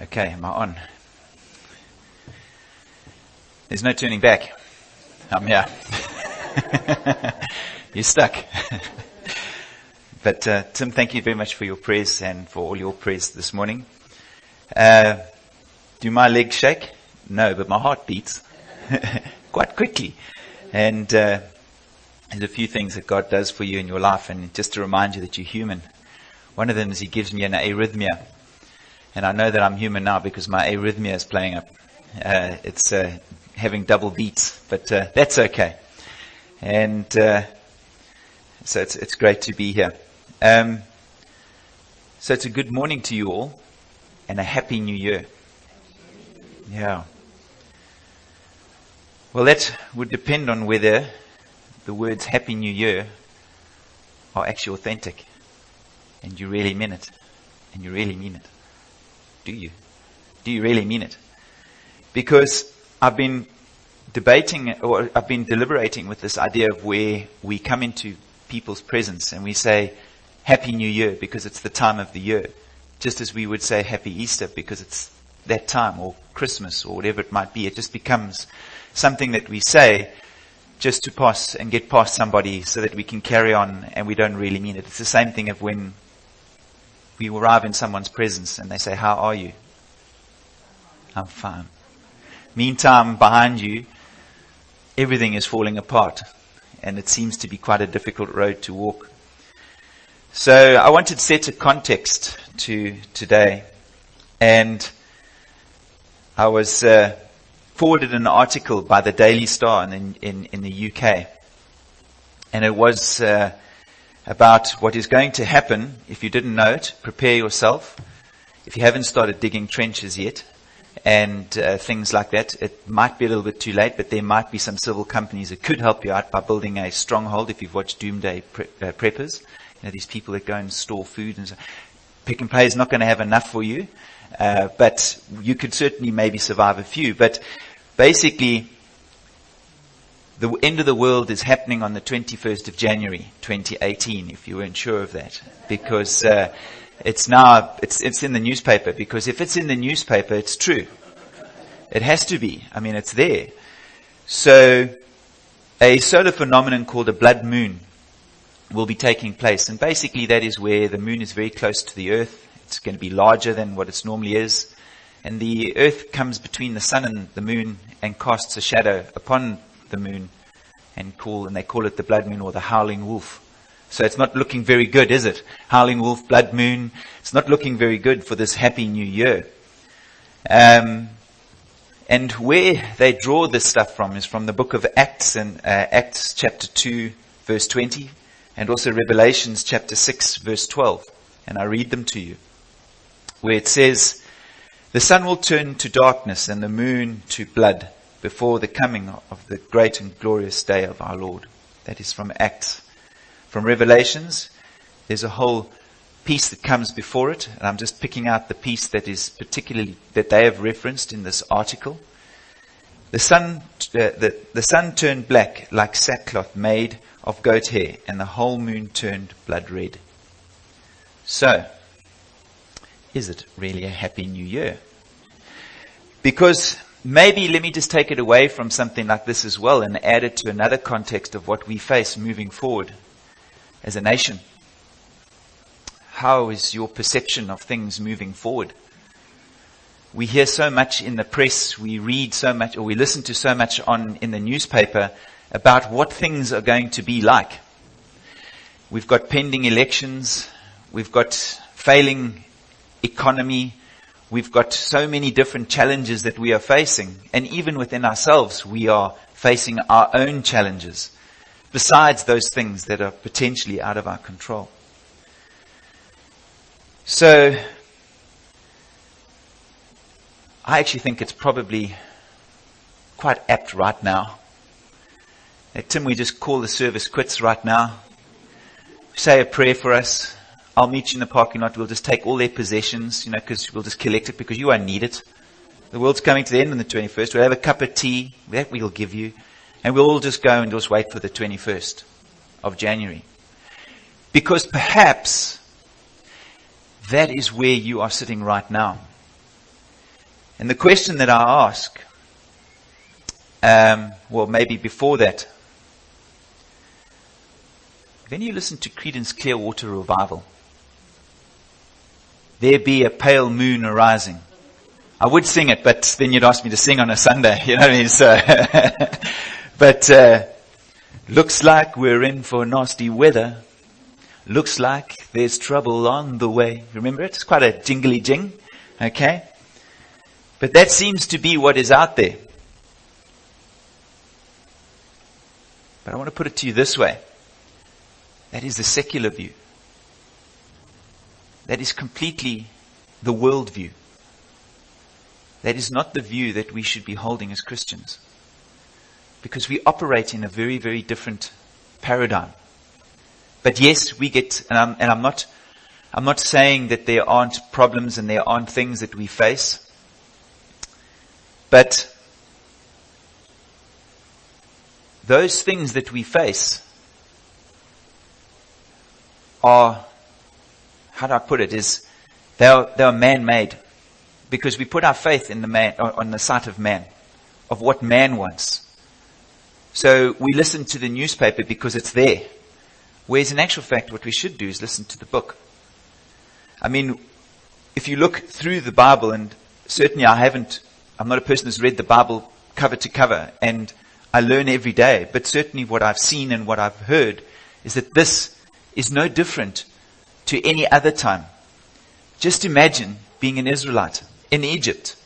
Okay, am I on? There's no turning back. I'm here. You're stuck. But Tim, thank you very much for your prayers and for all your prayers this morning. Do my legs shake? No, but my heart beats quite quickly. And there's a few things that God does for you in your life. And just to remind you that you're human, one of them is He gives me an arrhythmia. And I know that I'm human now because my arrhythmia is playing up. It's having double beats, but that's okay. And so it's great to be here. So it's a good morning to you all and a happy new year. Yeah. Well, that would depend on whether the words happy new year are actually authentic and you really mean it. And you really mean it. Do you? Do you really mean it? Because I've been deliberating with this idea of where we come into people's presence and we say, Happy New Year, because it's the time of the year. Just as we would say Happy Easter because it's that time, or Christmas, or whatever it might be. It just becomes something that we say just to pass and get past somebody so that we can carry on and we don't really mean it. It's the same thing of when we arrive in someone's presence and they say, how are you? I'm fine. Meantime, behind you, everything is falling apart. And it seems to be quite a difficult road to walk. So I wanted to set a context to today. And I was forwarded an article by the Daily Star in the UK. And it was about what is going to happen. If you didn't know it, prepare yourself. If you haven't started digging trenches yet and things like that, it might be a little bit too late, but there might be some civil companies that could help you out by building a stronghold. If you've watched Doomsday Preppers, you know, these people that go and store food and so. Pick and Pay is not going to have enough for you, but you could certainly maybe survive a few. But basically, the end of the world is happening on the 21st of January, 2018, if you weren't sure of that. Because it's in the newspaper. Because if it's in the newspaper, it's true. It has to be. I mean, it's there. So, a solar phenomenon called a blood moon will be taking place. And basically, that is where the moon is very close to the earth. It's going to be larger than what it normally is. And the earth comes between the sun and the moon and casts a shadow upon the moon, and they call it the blood moon or the howling wolf. So it's not looking very good, is it? Howling wolf, blood moon. It's not looking very good for this happy new year. And where they draw this stuff from is from the book of Acts, and Acts chapter 2, verse 20, and also Revelations chapter 6, verse 12. And I read them to you, where it says, the sun will turn to darkness and the moon to blood before the coming of the great and glorious day of our Lord. That is from Acts. From Revelations, there's a whole piece that comes before it, and I'm just picking out the piece that is particularly, that they have referenced in this article. The sun turned black like sackcloth made of goat hair, and the whole moon turned blood red. So, is it really a happy new year? Because maybe let me just take it away from something like this as well and add it to another context of what we face moving forward as a nation. How is your perception of things moving forward? We hear so much in the press, we read so much, or we listen to so much in the newspaper about what things are going to be like. We've got pending elections, we've got failing economy, we've got so many different challenges that we are facing. And even within ourselves, we are facing our own challenges, besides those things that are potentially out of our control. So, I actually think it's probably quite apt right now. Tim, we just call the service quits right now. Say a prayer for us. I'll meet you in the parking lot. We'll just take all their possessions, because we'll just collect it because you won't need it. The world's coming to the end on the 21st. We'll have a cup of tea. That we'll give you. And we'll all just go and just wait for the 21st of January. Because perhaps that is where you are sitting right now. And the question that I ask, well, maybe before that, when you listen to Creedence Clearwater Revival, there be a pale moon arising. I would sing it, but then you'd ask me to sing on a Sunday, you know what I mean? So, but looks like we're in for nasty weather. Looks like there's trouble on the way. Remember it? It's quite a jingly jing, okay? But that seems to be what is out there. But I want to put it to you this way. That is the secular view. That is completely the world view. That is not the view that we should be holding as Christians. Because we operate in a very, very different paradigm. But yes, we get, and I'm not saying that there aren't problems and there aren't things that we face. But those things that we face are, how do I put it, is they are man-made. Because we put our faith in the man, on the sight of man, of what man wants. So we listen to the newspaper because it's there. Whereas in actual fact, what we should do is listen to the book. I mean, if you look through the Bible, and certainly I'm not a person who's read the Bible cover to cover, and I learn every day, but certainly what I've seen and what I've heard is that this is no different to any other time. Just imagine being an Israelite in Egypt,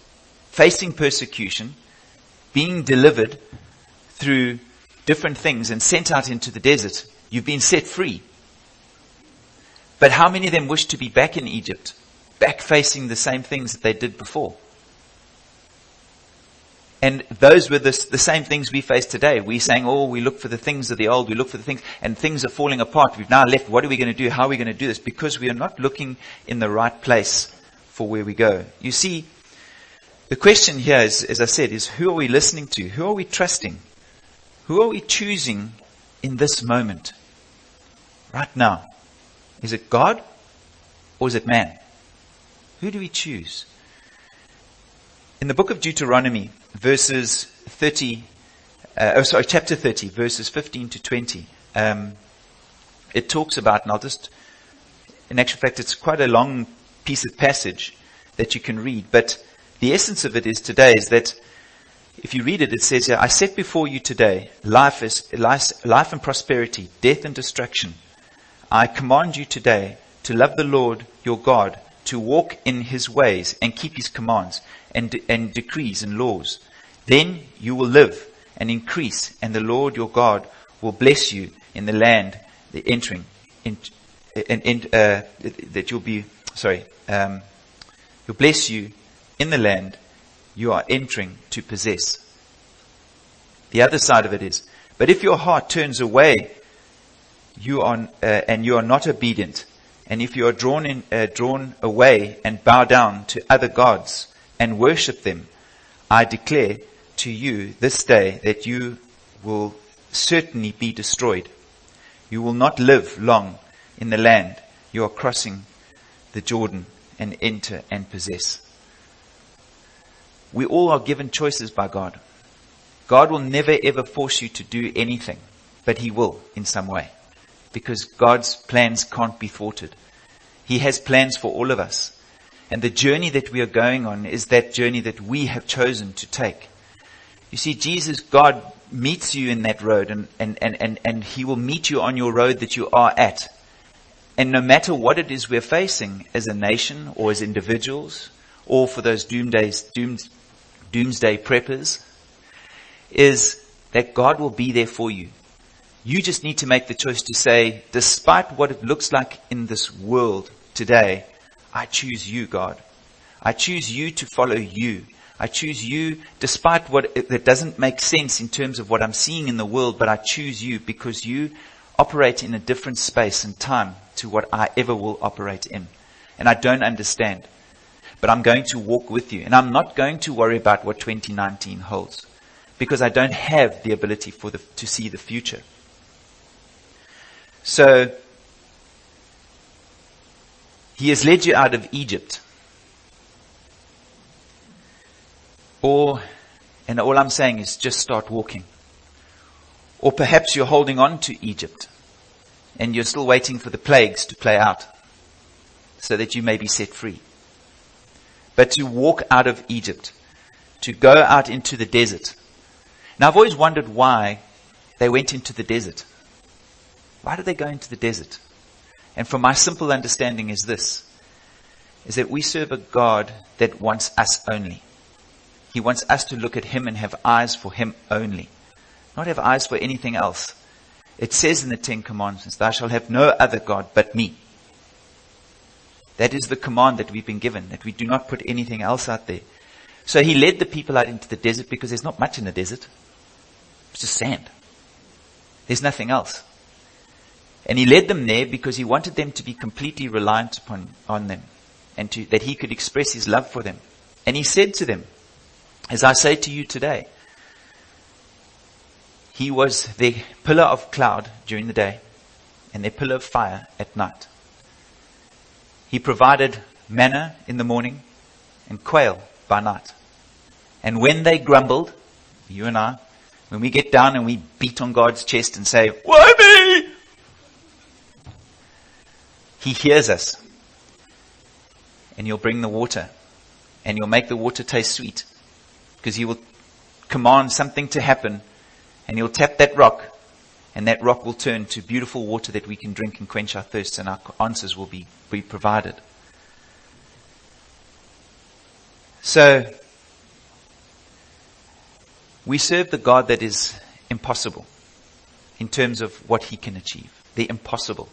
facing persecution, being delivered through different things and sent out into the desert. You've been set free. But how many of them wish to be back in Egypt, back facing the same things that they did before? And those were the same things we face today. We're saying, oh, we look for the things of the old, we look for the things, and things are falling apart. We've now left. What are we going to do? How are we going to do this? Because we are not looking in the right place for where we go. You see, the question here is, as I said, is who are we listening to? Who are we trusting? Who are we choosing in this moment? Right now. Is it God or is it man? Who do we choose? In the book of Deuteronomy, chapter 30, verses 15 to 20, it talks about, and in actual fact, it's quite a long piece of passage that you can read, but the essence of it is that if you read it, it says here, I set before you today life and prosperity, death and destruction. I command you today to love the Lord your God, to walk in his ways and keep his commands and decrees and laws. Then you will live and increase, and the Lord your God will bless you in the land he'll bless you in the land you are entering to possess. The other side of it is, but if your heart turns away, and you are not obedient, and if you are drawn away and bow down to other gods and worship them, I declare to you this day that you will certainly be destroyed. You will not live long in the land you are crossing the Jordan and enter and possess. We all are given choices by God. God will never ever force you to do anything, but he will in some way. Because God's plans can't be thwarted. He has plans for all of us. And the journey that we are going on is that journey that we have chosen to take. You see, Jesus, God, meets you in that road, and he will meet you on your road that you are at. And no matter what it is we're facing as a nation or as individuals, or for those doomsday preppers, is that God will be there for you. You just need to make the choice to say, despite what it looks like in this world today, I choose you, God. I choose you to follow you. I choose you despite that doesn't make sense in terms of what I'm seeing in the world, but I choose you because you operate in a different space and time to what I ever will operate in. And I don't understand, but I'm going to walk with you. And I'm not going to worry about what 2019 holds because I don't have the ability to see the future. So, he has led you out of Egypt. And all I'm saying is just start walking. Or perhaps you're holding on to Egypt and you're still waiting for the plagues to play out so that you may be set free. But to walk out of Egypt, to go out into the desert. Now I've always wondered why they went into the desert. Why did they go into the desert? And from my simple understanding is this, is that we serve a God that wants us only. He wants us to look at Him and have eyes for Him only. Not have eyes for anything else. It says in the 10 Commandments, thou shalt have no other God but me. That is the command that we've been given, that we do not put anything else out there. So He led the people out into the desert because there's not much in the desert. It's just sand. There's nothing else. And He led them there because He wanted them to be completely reliant on them. And that He could express His love for them. And He said to them, as I say to you today, He was their pillar of cloud during the day and their pillar of fire at night. He provided manna in the morning and quail by night. And when they grumbled, you and I, when we get down and we beat on God's chest and say, why me? He hears us. And He'll bring the water. And He'll make the water taste sweet. Because He will command something to happen. And He'll tap that rock, and that rock will turn to beautiful water that we can drink and quench our thirst, and our answers will be provided. So, we serve the God that is impossible in terms of what He can achieve. The impossible.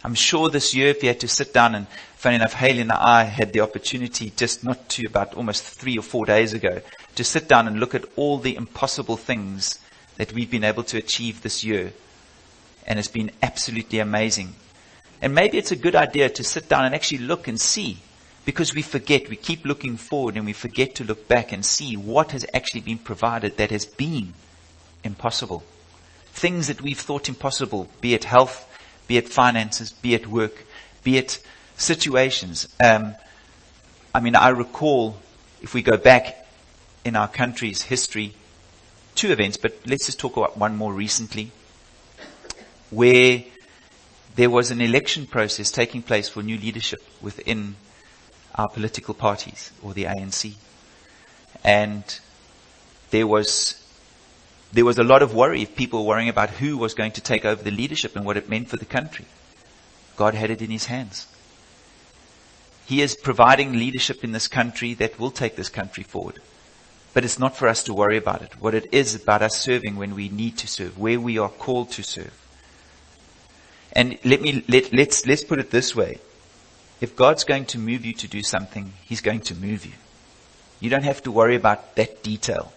I'm sure this year, if you had to sit down, and funny enough, Haley and I had the opportunity just not to about almost 3 or 4 days ago, to sit down and look at all the impossible things that we've been able to achieve this year. And it's been absolutely amazing. And maybe it's a good idea to sit down and actually look and see, because we forget, we keep looking forward and we forget to look back and see what has actually been provided that has been impossible. Things that we've thought impossible, be it health, be it finances, be it work, be it situations. I recall, if we go back in our country's history, 2 events, but let's just talk about one more recently, where there was an election process taking place for new leadership within our political parties, or the ANC. And there was a lot of worry, people worrying about who was going to take over the leadership and what it meant for the country. God had it in His hands. He is providing leadership in this country that will take this country forward. But it's not for us to worry about it. What it is about us serving when we need to serve, where we are called to serve. And let's put it this way. If God's going to move you to do something, He's going to move you. You don't have to worry about that detail.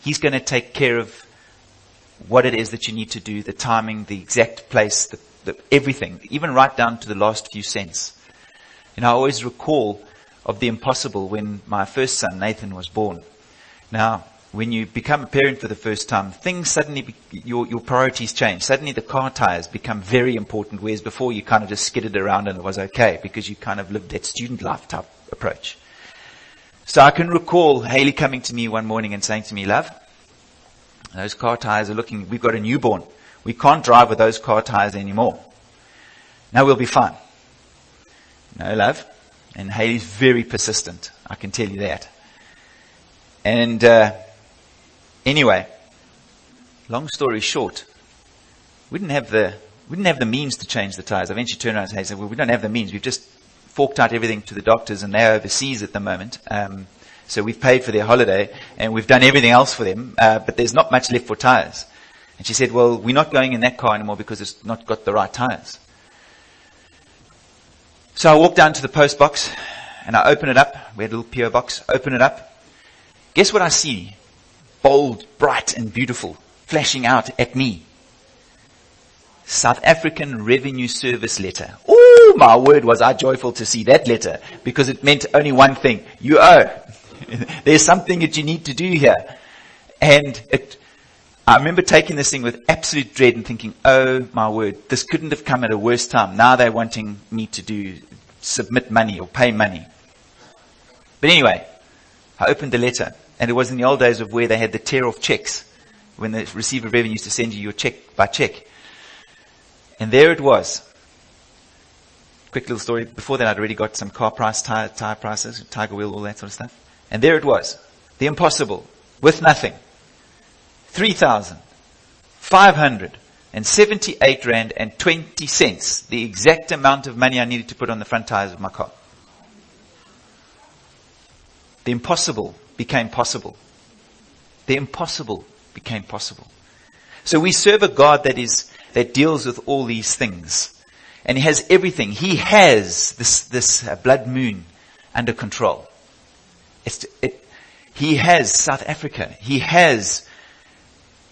He's going to take care of what it is that you need to do, the timing, the exact place, everything, even right down to the last few cents. And I always recall of the impossible when my first son, Nathan, was born. Now, when you become a parent for the first time, things suddenly, your priorities change. Suddenly the car tires become very important, whereas before you kind of just skidded around and it was okay because you kind of lived that student life type approach. So I can recall Haley coming to me one morning and saying to me, love, those car tires we've got a newborn. We can't drive with those car tires anymore. Now we'll be fine. No, love. And Haley's very persistent. I can tell you that. And anyway, long story short, we didn't have the means to change the tires. I eventually turned around and said, well, we don't have the means. We've just forked out everything to the doctors, and they're overseas at the moment. So we've paid for their holiday, and we've done everything else for them, but there's not much left for tires. And she said, well, we're not going in that car anymore because it's not got the right tires. So I walked down to the post box, and I open it up. We had a little PO box. Open it up. Guess what I see? Bold, bright, and beautiful, flashing out at me. South African Revenue Service letter. Oh, my word, was I joyful to see that letter, because it meant only one thing. You owe. There's something that you need to do here. And I remember taking this thing with absolute dread and thinking, oh, my word, this couldn't have come at a worse time. Now they're wanting me to submit money or pay money. But anyway, I opened the letter, And it was in the old days of where they had the tear-off checks, when the receiver of revenue used to send you your check by check. And there it was. Quick little story. Before that, I'd already got some car price, tire prices, Tiger Wheel, all that sort of stuff. And there it was. The impossible. With nothing. 3,578 rand and 20 cents. The exact amount of money I needed to put on the front tires of my car. The impossible became possible. The impossible became possible. So we serve a God that deals with all these things. And He has everything. He has this blood moon under control. He has South Africa. He has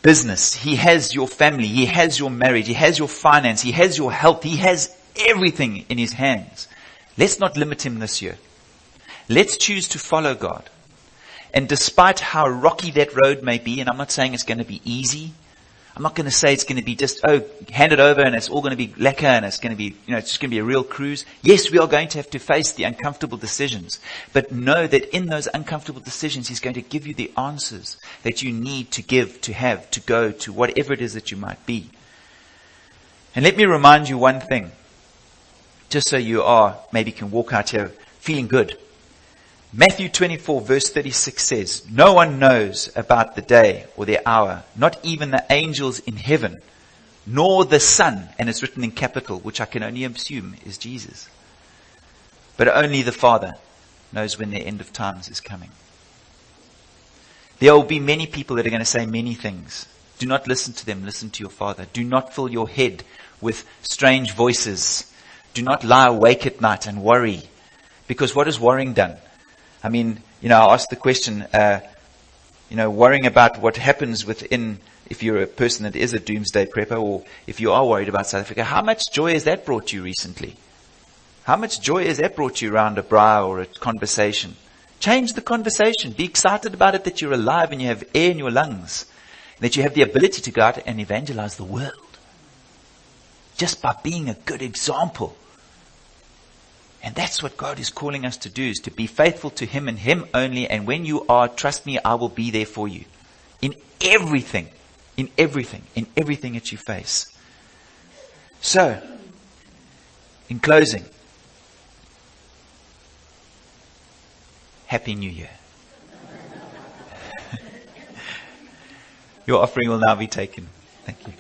business. He has your family. He has your marriage. He has your finance. He has your health. He has everything in His hands. Let's not limit Him this year. Let's choose to follow God. And despite how rocky that road may be, and I'm not saying it's going to be easy, I'm not going to say it's going to be just, hand it over and it's all going to be lekker and it's going to be, it's just going to be a real cruise. Yes, we are going to have to face the uncomfortable decisions. But know that in those uncomfortable decisions, He's going to give you the answers that you need to give, to have, to go, to whatever it is that you might be. And let me remind you one thing, just so you maybe can walk out here feeling good. Matthew 24 verse 36 says, no one knows about the day or the hour, not even the angels in heaven, nor the Son, and it's written in capital, which I can only assume is Jesus. But only the Father knows when the end of times is coming. There will be many people that are going to say many things. Do not listen to them, listen to your Father. Do not fill your head with strange voices. Do not lie awake at night and worry. Because what has worrying done? I mean, I asked the question, worrying about what happens within, if you're a person that is a doomsday prepper, or if you are worried about South Africa, how much joy has that brought you recently? How much joy has that brought you around a braai or a conversation? Change the conversation. Be excited about it that you're alive and you have air in your lungs, that you have the ability to go out and evangelize the world. Just by being a good example. And that's what God is calling us to do, is to be faithful to Him and Him only. And when you are, trust me, I will be there for you. In everything that you face. So, in closing, Happy New Year. Your offering will now be taken. Thank you.